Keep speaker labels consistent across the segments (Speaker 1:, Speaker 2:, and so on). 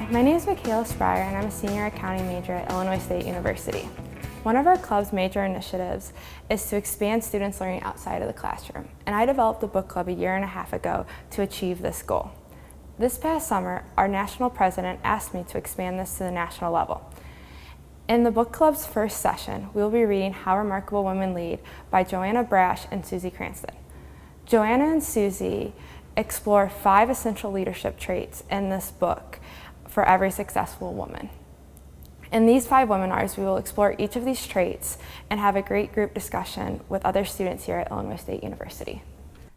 Speaker 1: Hi, my name is Michaela Spryer and I'm a senior accounting major at Illinois State University. One of our club's major initiatives is to expand students' learning outside of the classroom, and I developed a book club a year and a half ago to achieve this goal. This past summer, our national president asked me to expand this to the national level. In the book club's first session, we will be reading How Remarkable Women Lead by Joanna, Barsh, and Susie Cranston. Joanna and Susie explore 5 essential leadership traits in this book for every successful woman. In these 5 webinars, we will explore each of these traits and have a great group discussion with other students here at Illinois State University.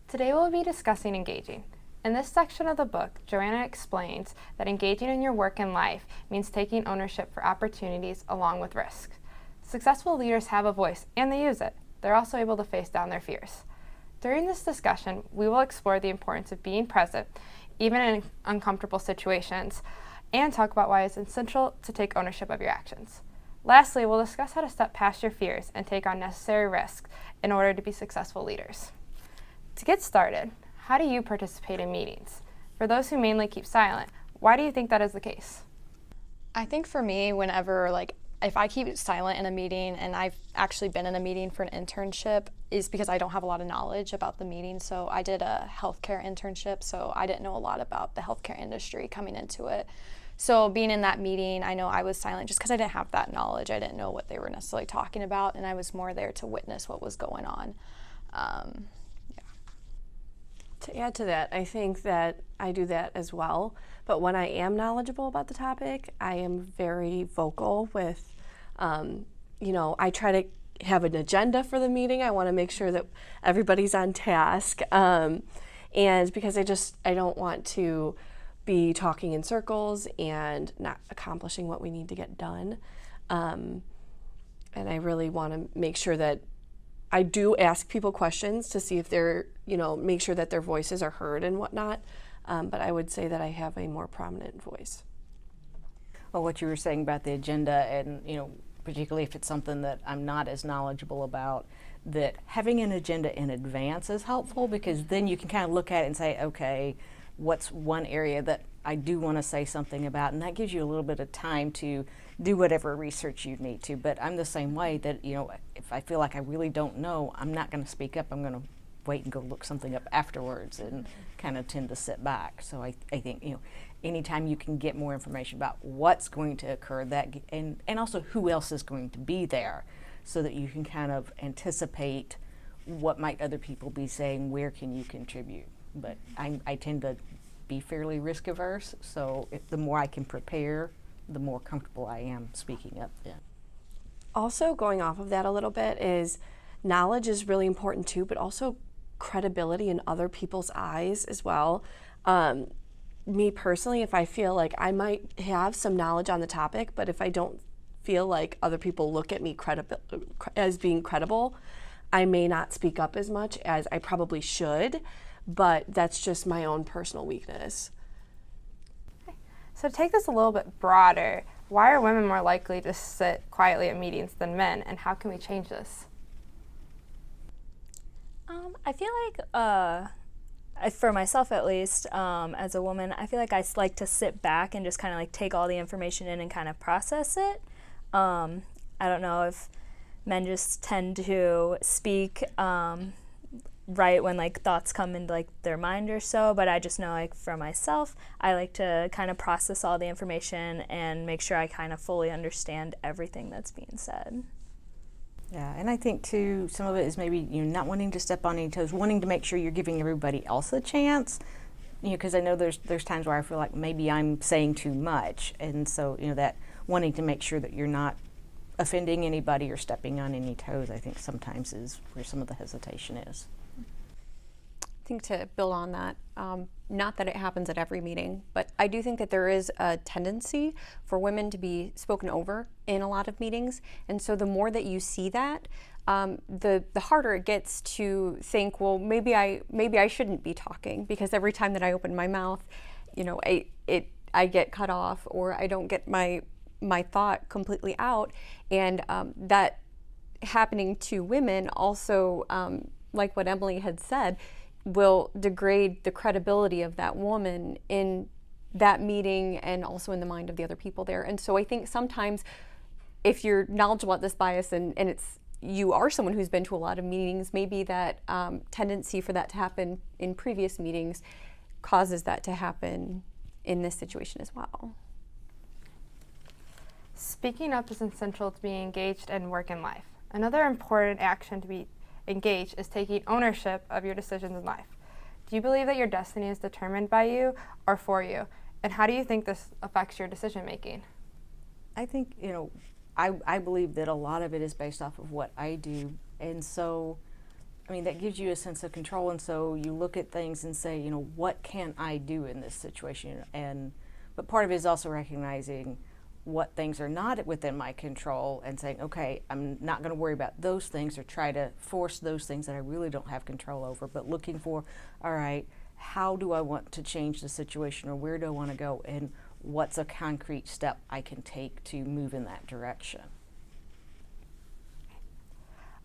Speaker 1: Today we'll be discussing engaging. In this section of the book, Joanna explains that engaging in your work and life means taking ownership for opportunities along with risks. Successful leaders have a voice and they use it. They're also able to face down their fears. During this discussion, we will explore the importance of being present, even in uncomfortable situations, and talk about why it's essential to take ownership of your actions. Lastly, we'll discuss how to step past your fears and take on necessary risks in order to be successful leaders. To get started, how do you participate in meetings? For those who mainly keep silent, why do you think that is the case?
Speaker 2: I think for me, if I keep silent in a meeting, and I've actually been in a meeting for an internship, is because I don't have a lot of knowledge about the meeting. So I did a healthcare internship, so I didn't know a lot about the healthcare industry coming into it. So being in that meeting, I know I was silent just because I didn't have that knowledge. I didn't know what they were necessarily talking about, and I was more there to witness what was going on.
Speaker 3: To add to that, I think that I do that as well, but when I am knowledgeable about the topic, I am very vocal with, I try to have an agenda for the meeting. I want to make sure that everybody's on task, and because I don't want to be talking in circles and not accomplishing what we need to get done, and I really want to make sure that I do ask people questions to see if they're, make sure that their voices are heard and whatnot. But I would say that I have a more prominent voice.
Speaker 4: Well, what you were saying about the agenda, and particularly if it's something that I'm not as knowledgeable about, that having an agenda in advance is helpful, because then you can kind of look at it and say, okay, what's one area that I do want to say something about, and that gives you a little bit of time to do whatever research you need to. But I'm the same way, that if I feel like I really don't know, I'm not going to speak up. I'm going to wait and go look something up afterwards and kind of tend to sit back. So I think anytime you can get more information about what's going to occur, that and also who else is going to be there, so that you can kind of anticipate what might other people be saying, where can you contribute. But I tend to be fairly risk averse, so the more I can prepare, the more comfortable I am speaking up then.
Speaker 3: Also, going off of that a little bit, is knowledge is really important too, but also credibility in other people's eyes as well. Me personally, if I feel like I might have some knowledge on the topic, but if I don't feel like other people look at me as being credible, I may not speak up as much as I probably should, but that's just my own personal weakness.
Speaker 1: So to take this a little bit broader, why are women more likely to sit quietly at meetings than men, and how can we change this?
Speaker 5: I feel like, for myself at least, as a woman, I feel like I like to sit back and just kind of take all the information in and kind of process it. I don't know if men just tend to speak right when thoughts come into their mind or so, but I just know for myself, I like to kind of process all the information and make sure I kind of fully understand everything that's being said.
Speaker 4: Yeah, and I think too, some of it is maybe not wanting to step on any toes, wanting to make sure you're giving everybody else a chance. Because I know there's times where I feel like maybe I'm saying too much, and so that wanting to make sure that you're not offending anybody or stepping on any toes, I think sometimes is where some of the hesitation is.
Speaker 2: I think to build on that, not that it happens at every meeting, but I do think that there is a tendency for women to be spoken over in a lot of meetings. And so the more that you see that, the harder it gets to think, well, maybe I shouldn't be talking, because every time that I open my mouth, I get cut off, or I don't get my thought completely out. And that happening to women also, like what Emily had said, will degrade the credibility of that woman in that meeting and also in the mind of the other people there. And so I think sometimes if you're knowledgeable about this bias and it's you are someone who's been to a lot of meetings, maybe that tendency for that to happen in previous meetings causes that to happen in this situation as well.
Speaker 1: Speaking up is essential to being engaged in work and life. Another important action to be engaged is taking ownership of your decisions in life. Do you believe that your destiny is determined by you or for you? And how do you think this affects your decision making?
Speaker 4: I think, I believe that a lot of it is based off of what I do. And so, that gives you a sense of control. And so you look at things and say, what can I do in this situation? But part of it is also recognizing what things are not within my control and saying, okay, I'm not going to worry about those things or try to force those things that I really don't have control over, but looking for, all right, how do I want to change the situation, or where do I want to go, and what's a concrete step I can take to move in that direction.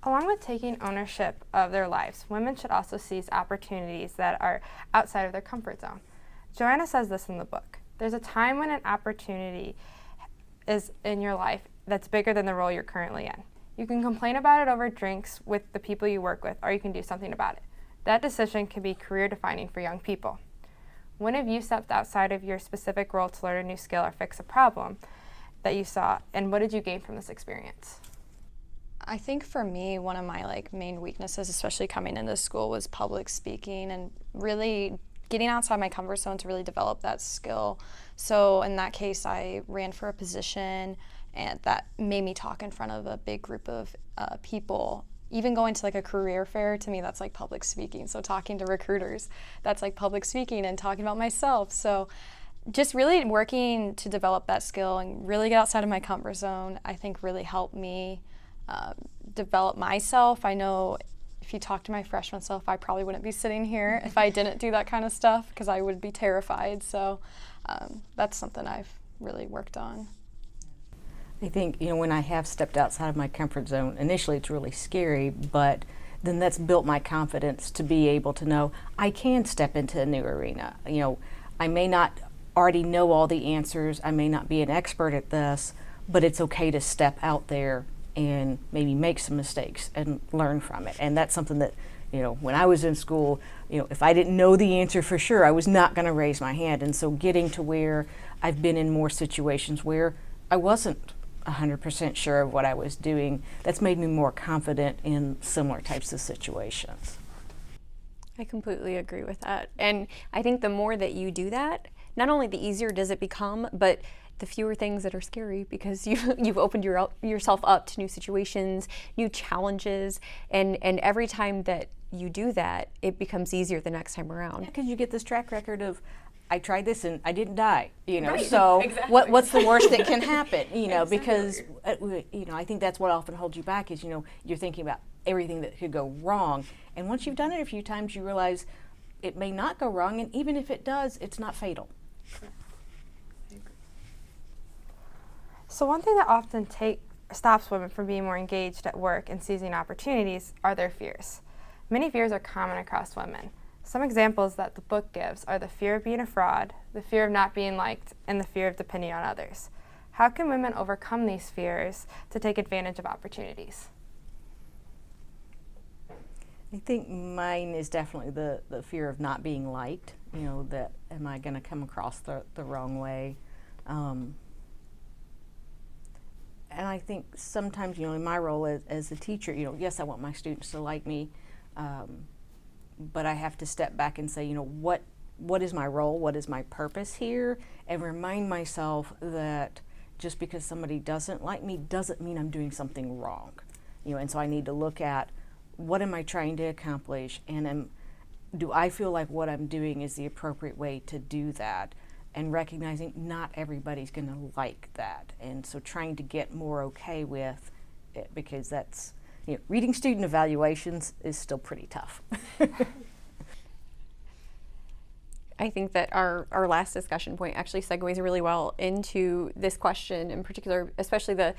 Speaker 1: Along with taking ownership of their lives, women should also seize opportunities that are outside of their comfort zone. Joanna says this in the book. There's a time when an opportunity is in your life that's bigger than the role you're currently in. You can complain about it over drinks with the people you work with, or you can do something about it. That decision can be career defining for young people. When have you stepped outside of your specific role to learn a new skill or fix a problem that you saw, and what did you gain from this experience?
Speaker 6: I think for me, one of my main weaknesses, especially coming into school, was public speaking and really getting outside my comfort zone to really develop that skill. So in that case, I ran for a position, and that made me talk in front of a big group of people. Even going to a career fair, to me, that's like public speaking. So talking to recruiters, that's like public speaking and talking about myself. So just really working to develop that skill and really get outside of my comfort zone, I think really helped me develop myself. I know if you talk to my freshman self, I probably wouldn't be sitting here if I didn't do that kind of stuff, because I would be terrified. So that's something I've really worked on.
Speaker 4: I think, when I have stepped outside of my comfort zone, initially it's really scary, but then that's built my confidence to be able to know I can step into a new arena. I may not already know all the answers, I may not be an expert at this, but it's okay to step out there and maybe make some mistakes and learn from it. And that's something that, when I was in school, if I didn't know the answer for sure, I was not going to raise my hand. And so getting to where I've been in more situations where I wasn't 100% sure of what I was doing, that's made me more confident in similar types of situations.
Speaker 2: I completely agree with that. And I think the more that you do that, not only the easier does it become, but the fewer things that are scary, because you've opened yourself up to new situations, new challenges, and every time that you do that, it becomes easier the next time around.
Speaker 4: Because you get this track record of, I tried this and I didn't die,
Speaker 2: Right.
Speaker 4: So
Speaker 2: Exactly.
Speaker 4: what's the worst that can happen,
Speaker 2: Exactly.
Speaker 4: Because, I think that's what often holds you back is, you're thinking about everything that could go wrong. And once you've done it a few times, you realize it may not go wrong, and even if it does, it's not fatal.
Speaker 1: So one thing that often stops women from being more engaged at work and seizing opportunities are their fears. Many fears are common across women. Some examples that the book gives are the fear of being a fraud, the fear of not being liked, and the fear of depending on others. How can women overcome these fears to take advantage of opportunities?
Speaker 4: I think mine is definitely the fear of not being liked, that am I going to come across the wrong way? And I think sometimes, in my role as a teacher, yes, I want my students to like me, but I have to step back and say, what is my role? What is my purpose here? And remind myself that just because somebody doesn't like me doesn't mean I'm doing something wrong. And so I need to look at what am I trying to accomplish, and do I feel like what I'm doing is the appropriate way to do that? And recognizing not everybody's going to like that. And so trying to get more okay with it, because that's, reading student evaluations is still pretty tough.
Speaker 2: I think that our last discussion point actually segues really well into this question in particular, especially the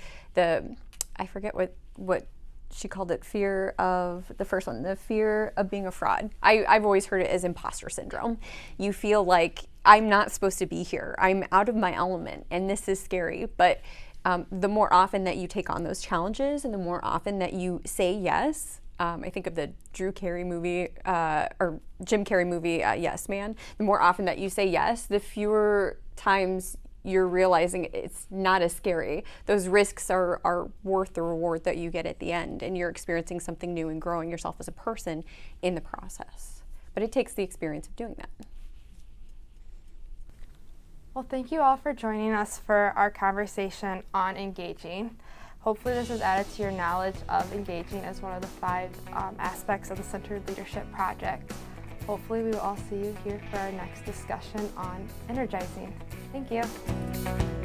Speaker 2: I forget what she called it, fear of, the first one, the fear of being a fraud. I've always heard it as imposter syndrome. You feel like I'm not supposed to be here. I'm out of my element, and this is scary. But the more often that you take on those challenges and the more often that you say yes, I think of the Jim Carrey movie, Yes Man. The more often that you say yes, the fewer times you're realizing it's not as scary. Those risks are worth the reward that you get at the end, and you're experiencing something new and growing yourself as a person in the process. But it takes the experience of doing that.
Speaker 1: Well, thank you all for joining us for our conversation on engaging. Hopefully this has added to your knowledge of engaging as one of the 5 aspects of the Centered Leadership Project. Hopefully we will all see you here for our next discussion on energizing. Thank you.